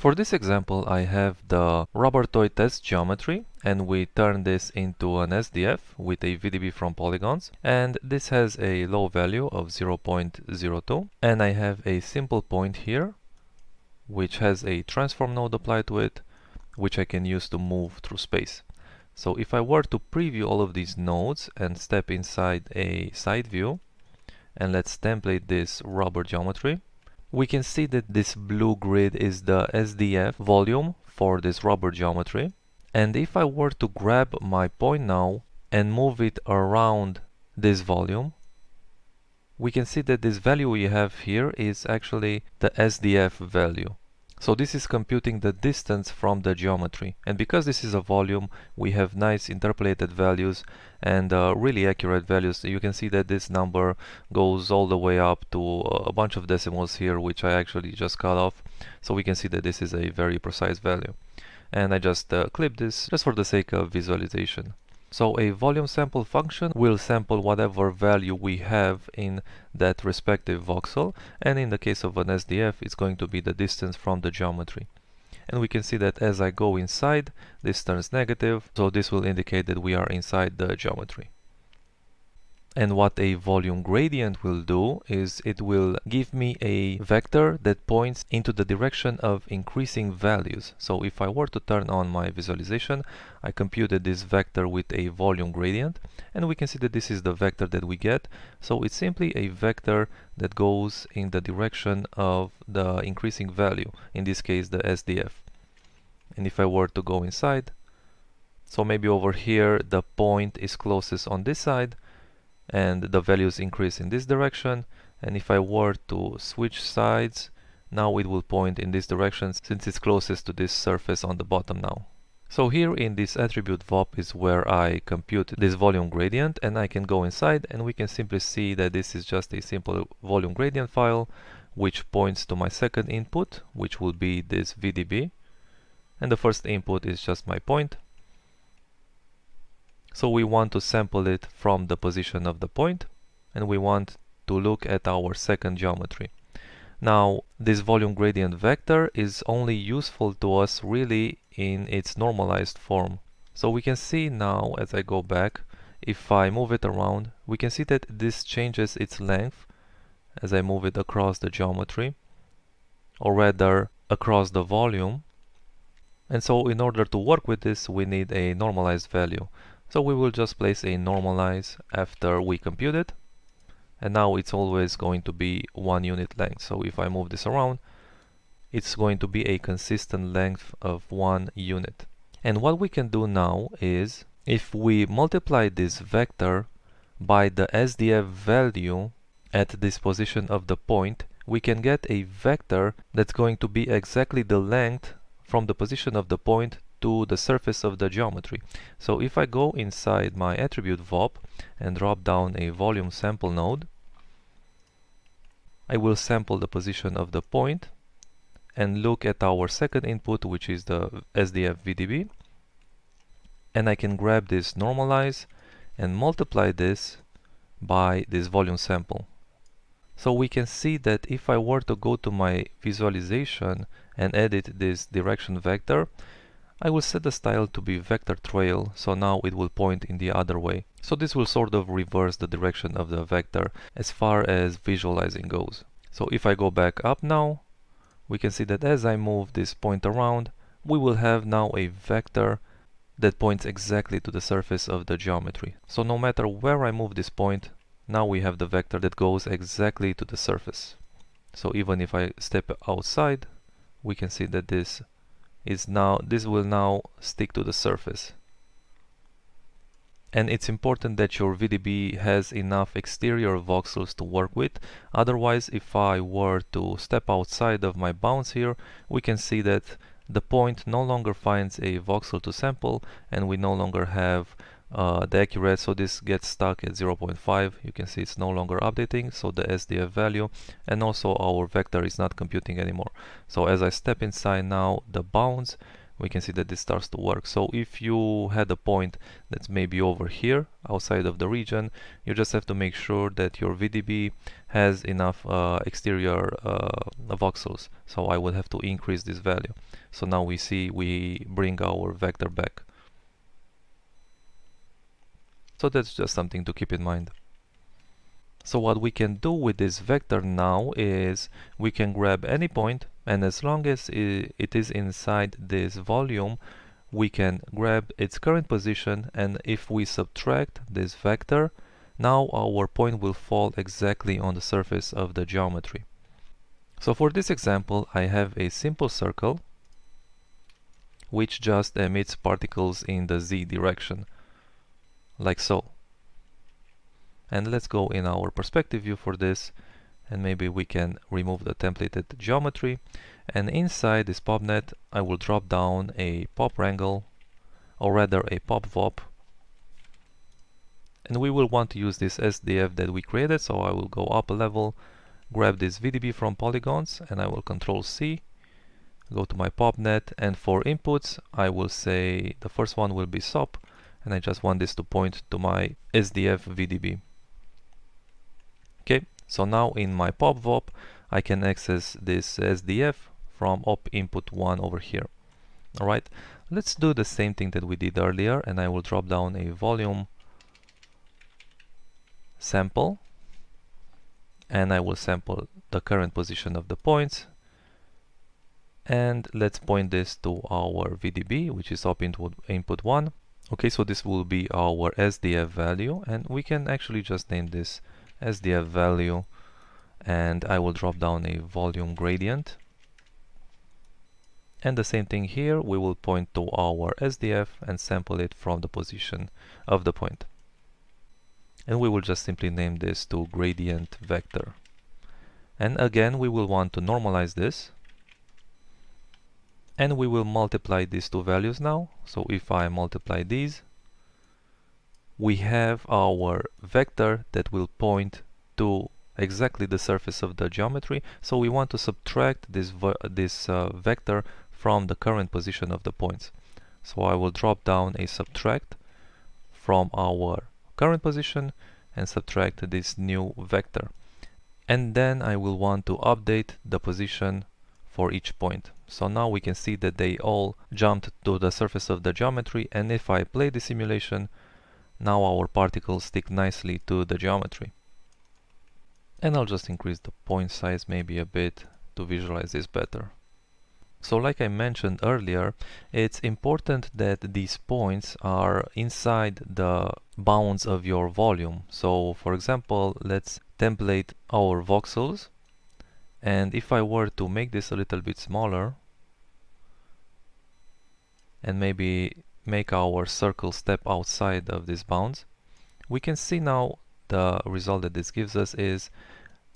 For this example, I have the rubber toy test geometry, and we turn this into an SDF with a VDB from polygons, and this has a low value of 0.02, and I have a simple point here which has a transform node applied to it, which I can use to move through space. So if I were to preview all of these nodes and step inside a side view, and let's template this rubber geometry, we can see that this blue grid is the SDF volume for this rubber geometry. And if I were to grab my point now and move it around this volume, we can see that this value we have here is actually the SDF value. So this is computing the distance from the geometry. And because this is a volume, we have nice interpolated values and really accurate values. You can see that this number goes all the way up to a bunch of decimals here, which I actually just cut off. So we can see that this is a very precise value. And I just clip this just for the sake of visualization. So a volume sample function will sample whatever value we have in that respective voxel, and in the case of an SDF, it's going to be the distance from the geometry. And we can see that as I go inside, this turns negative, so this will indicate that we are inside the geometry. And what a volume gradient will do is it will give me a vector that points into the direction of increasing values. So if I were to turn on my visualization, I computed this vector with a volume gradient, and we can see that this is the vector that we get. So it's simply a vector that goes in the direction of the increasing value, in this case the SDF. And if I were to go inside, so maybe over here the point is closest on this side, and the values increase in this direction, and if I were to switch sides, now it will point in this direction since it's closest to this surface on the bottom now. So here in this attribute VOP is where I compute this volume gradient, and I can go inside and we can simply see that this is just a simple volume gradient file which points to my second input, which will be this VDB, and the first input is just my point. So we want to sample it from the position of the point, and we want to look at our second geometry. Now, this volume gradient vector is only useful to us really in its normalized form. So we can see now, as I go back, if I move it around, we can see that this changes its length as I move it across the geometry, or rather across the volume. And so in order to work with this, we need a normalized value. So we will just place a normalize after we compute it, and now it's always going to be 1 unit length. So if I move this around, it's going to be a consistent length of 1 unit. And what we can do now is, if we multiply this vector by the SDF value at this position of the point, we can get a vector that's going to be exactly the length from the position of the point to the surface of the geometry. So if I go inside my attribute VOP and drop down a volume sample node, I will sample the position of the point and look at our second input, which is the SDF VDB, and I can grab this normalize and multiply this by this volume sample. So we can see that if I were to go to my visualization and edit this direction vector, I will set the style to be vector trail, so now it will point in the other way. So this will sort of reverse the direction of the vector as far as visualizing goes. So if I go back up now, we can see that as I move this point around, we will have now a vector that points exactly to the surface of the geometry. So no matter where I move this point, now we have the vector that goes exactly to the surface. So even if I step outside, we can see that this will now stick to the surface. And it's important that your VDB has enough exterior voxels to work with. Otherwise, if I were to step outside of my bounds here, we can see that the point no longer finds a voxel to sample, and we no longer have the accurate, so this gets stuck at 0.5. You can see it's no longer updating, so the SDF value, and also our vector is not computing anymore. So as I step inside now the bounds, we can see that this starts to work. So if you had a point that's maybe over here outside of the region, you just have to make sure that your VDB has enough exterior voxels. So I would have to increase this value. So now we see we bring our vector back. So that's just something to keep in mind. So what we can do with this vector now is we can grab any point, and as long as it is inside this volume, we can grab its current position, and if we subtract this vector, now our point will fall exactly on the surface of the geometry. So for this example, I have a simple circle which just emits particles in the z direction, like so. And let's go in our perspective view for this, and maybe we can remove the templated geometry, and inside this PopNet I will drop down a pop wrangle, or rather a pop VOP, and we will want to use this SDF that we created. So I will go up a level, grab this VDB from polygons, and I will Control C, go to my PopNet, and for inputs I will say the first one will be SOP, and I just want this to point to my SDF VDB. Okay, so now in my pop VOP I can access this SDF from op input 1 over here. Alright, let's do the same thing that we did earlier, and I will drop down a volume sample, and I will sample the current position of the points, and let's point this to our VDB, which is op input 1. Okay, so this will be our SDF value, and we can actually just name this SDF value, and I will drop down a volume gradient, and the same thing here, we will point to our SDF and sample it from the position of the point, and we will just simply name this to gradient vector. And again, we will want to normalize this, and we will multiply these two values now. So if I multiply these, we have our vector that will point to exactly the surface of the geometry. So we want to subtract this vector from the current position of the points. So I will drop down a subtract from our current position and subtract this new vector. And then I will want to update the position for each point. So now we can see that they all jumped to the surface of the geometry, and if I play the simulation, now our particles stick nicely to the geometry. And I'll just increase the point size maybe a bit to visualize this better. So like I mentioned earlier, it's important that these points are inside the bounds of your volume. So for example, let's template our voxels, and if I were to make this a little bit smaller and maybe make our circle step outside of these bounds, we can see now the result that this gives us is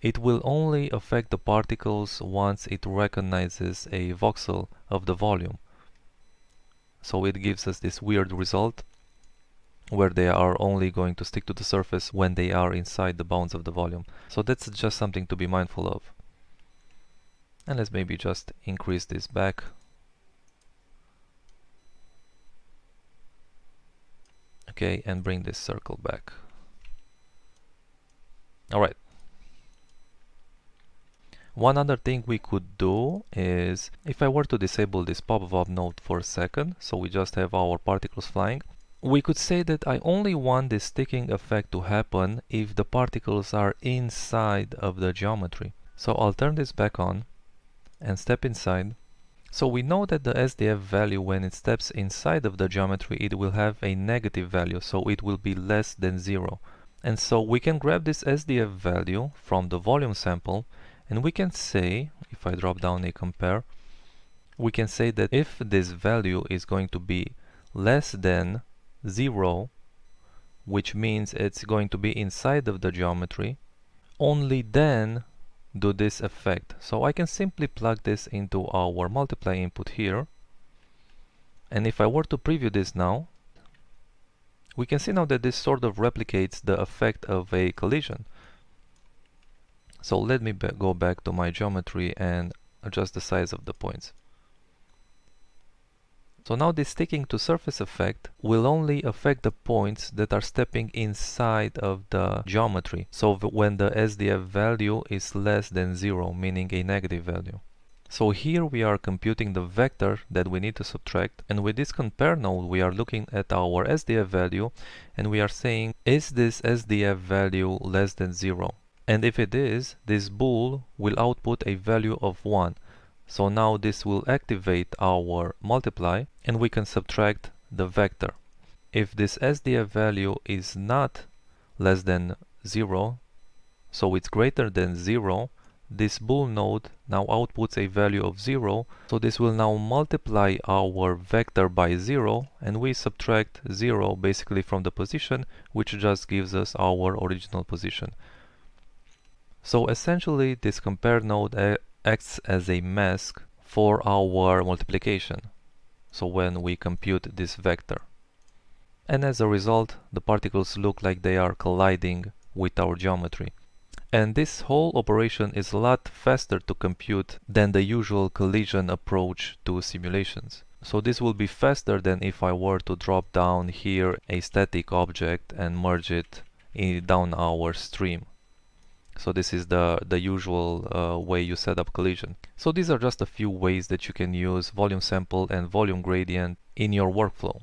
it will only affect the particles once it recognizes a voxel of the volume. So it gives us this weird result where they are only going to stick to the surface when they are inside the bounds of the volume. So that's just something to be mindful of. And let's maybe just increase this back. Okay, and bring this circle back. Alright. One other thing we could do is, if I were to disable this pop-up node for a second, so we just have our particles flying, we could say that I only want this sticking effect to happen if the particles are inside of the geometry. So I'll turn this back on and step inside. So we know that the SDF value, when it steps inside of the geometry, it will have a negative value, so it will be less than 0. And so we can grab this SDF value from the volume sample, and we can say, if I drop down a compare, we can say that if this value is going to be less than 0, which means it's going to be inside of the geometry, only then do this effect. So I can simply plug this into our multiply input here, and if I were to preview this now, we can see now that this sort of replicates the effect of a collision. So let me go back to my geometry and adjust the size of the points. So now this sticking to surface effect will only affect the points that are stepping inside of the geometry. So when the SDF value is less than 0, meaning a negative value. So here we are computing the vector that we need to subtract, and with this compare node we are looking at our SDF value and we are saying, is this SDF value less than 0? And if it is, this bool will output a value of 1. So now this will activate our multiply and we can subtract the vector. If this SDF value is not less than 0, so it's greater than 0, this bool node now outputs a value of 0, so this will now multiply our vector by 0 and we subtract 0 basically from the position, which just gives us our original position. So essentially this compare node acts as a mask for our multiplication, so when we compute this vector. And as a result, the particles look like they are colliding with our geometry. And this whole operation is a lot faster to compute than the usual collision approach to simulations. So this will be faster than if I were to drop down here a static object and merge it down our stream. So this is the usual way you set up collision. So these are just a few ways that you can use volume sample and volume gradient in your workflow.